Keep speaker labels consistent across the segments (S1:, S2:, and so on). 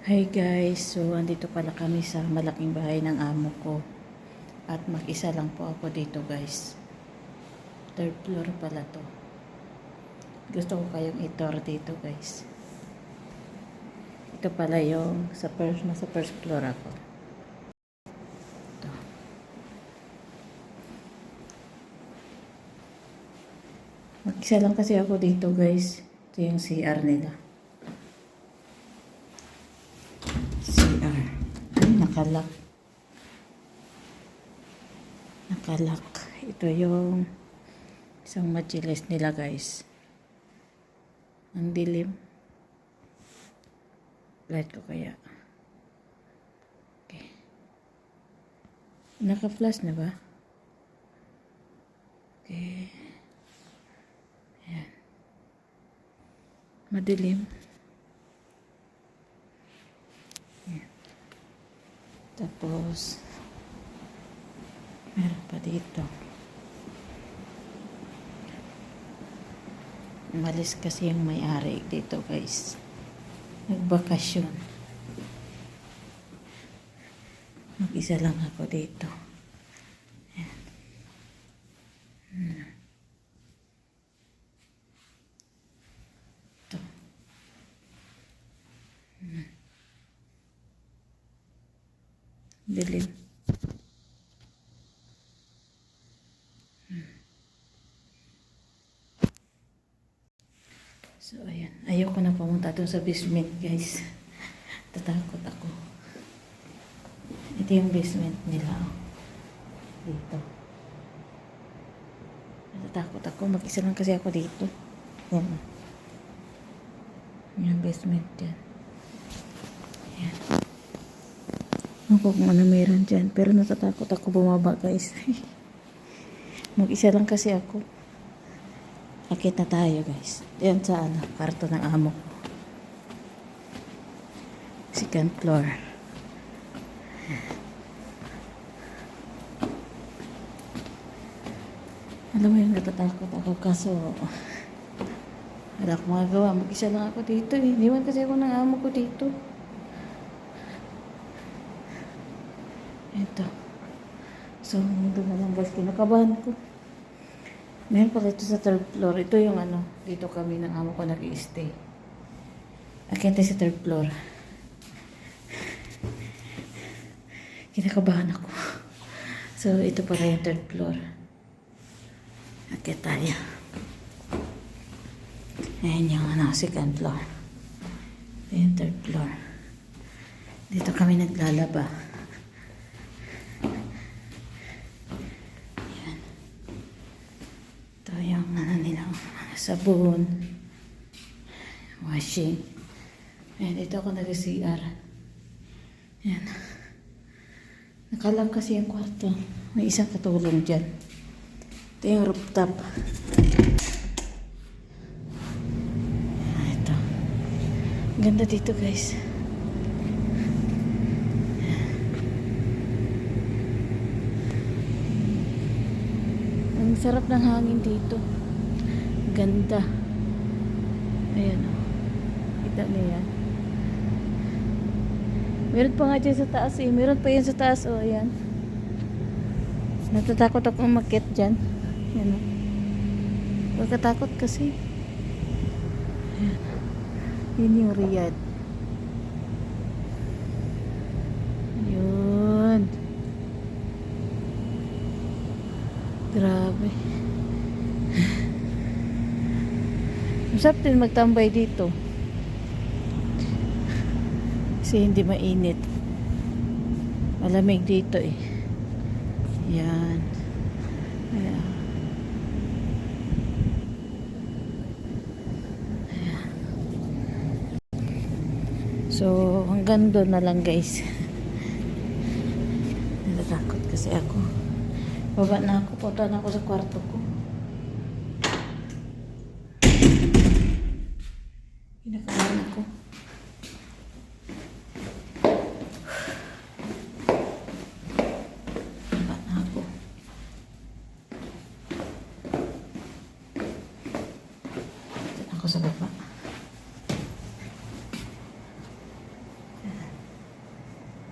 S1: Hi guys, so andito pala kami sa malaking bahay ng amo ko at mag-isa lang po ako dito guys. Third floor pala to. Gusto ko kayong i-tour dito guys. Ito pala yung nasa first floor ako. Ito. Mag-isa lang kasi ako dito guys. Ito yung CR nila. Nakalak. Ito yung isang machiles nila guys. Ang dilim. Light ko kaya. Okay. Naka-flash na ba? Okay. Ayan. Madilim. Tapos, meron pa dito. Umalis kasi yung may-ari dito guys. Nagbakasyon. Mag-isa lang ako dito. Ayan. Ito. Dilim. So, ayan. Ayoko na pumunta doon sa basement, guys. Tatakot ako. Ito yung basement nila. Dito. Natatakot ako. Mag-isa lang kasi ako dito. Ayan. Yung basement dyan. Ayan. Ako kung ano meron dyan. Pero natatakot ako bumaba guys. Mag-isa lang kasi ako. Akit na tayo guys. Yan sa kwarto ng amo ko. Second floor. Alam mo yung natatakot ako kaso wala akong magagawa. Mag-isa lang ako dito eh. Iniwan kasi ako ng amo ko dito. Ito. So, doon na lang guys, kinakabahan ko. Meron pala ito sa third floor. Ito yung dito kami ng amo ko nag-i-stay. Akin tayo sa third floor. Kinakabahan ako. So, ito pala yung third floor. Akin tayo. Ayan yung second floor. Ito yung third floor. Dito kami naglalaba. Nilang sabon, washing. Ayan, dito ako nag-CR. Ayan. Nakalang kasi yung kwarto. May isang katulong dyan. Ito yung rooftop. Ito. Ganda dito guys. Ang sarap ng hangin dito. Ganda. Ayan o. Kita niyo yan. Meron pa nga dyan sa taas eh. Meron pa yan sa taas o. Ayan. Natatakot ako umakyat dyan. Ayan o. Pagkatakot kasi. Ayan. Yun yung Riyadh. Yun. Grabe. Masarap din magtambay dito. Kasi hindi mainit. Malamig dito eh. Yan. Ayan. Ayan. So, hanggang doon na lang guys. Natatakot kasi ako. Baba na ako. Punta na ako sa kwarto ko. Kinakabahan ako. Baba na ako. Ako sa baba.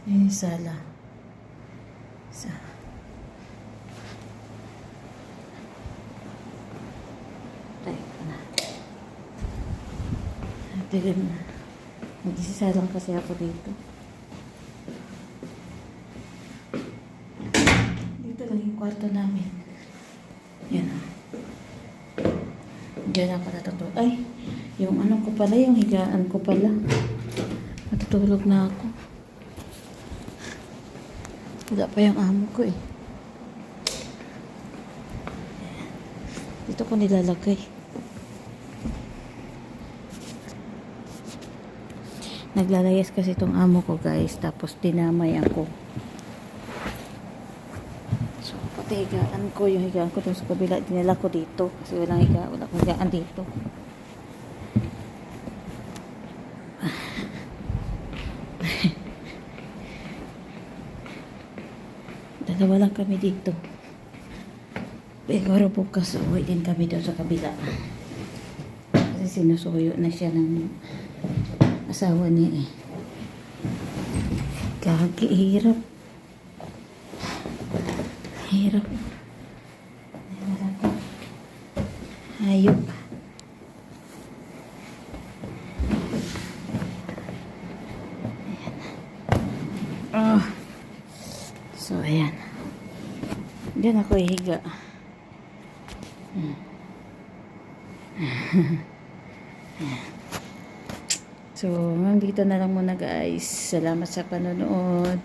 S1: Yun yung sala. Sa. Tayo ko na. Tignan na. Mag-isisa lang kasi ako dito. Dito lang yung kwarto namin. Yan o. Diyan ako natutulog. Ay, yung ano ko pala, yung higaan ko pala. Natutulog na ako. Wala pa yung amo ko eh. Dito ko nilalagay. Naglalayas kasi itong amo ko guys. Tapos dinamay ako. So pati higaan ko. Yung higaan ko dun sa kabila. Dinala ko dito. Kasi walang higaan. Wala akong higaan dito. Dalawa lang kami dito. Siguro bukas uwi din kami doon sa kabila. Kasi sinusuyo na siya ng asawa niya eh. Kagi, hirap. Hirap. Hayop. Oh. So, ayan. Diyan ako ihiga. So, hanggang dito na lang muna guys. Salamat sa panonood.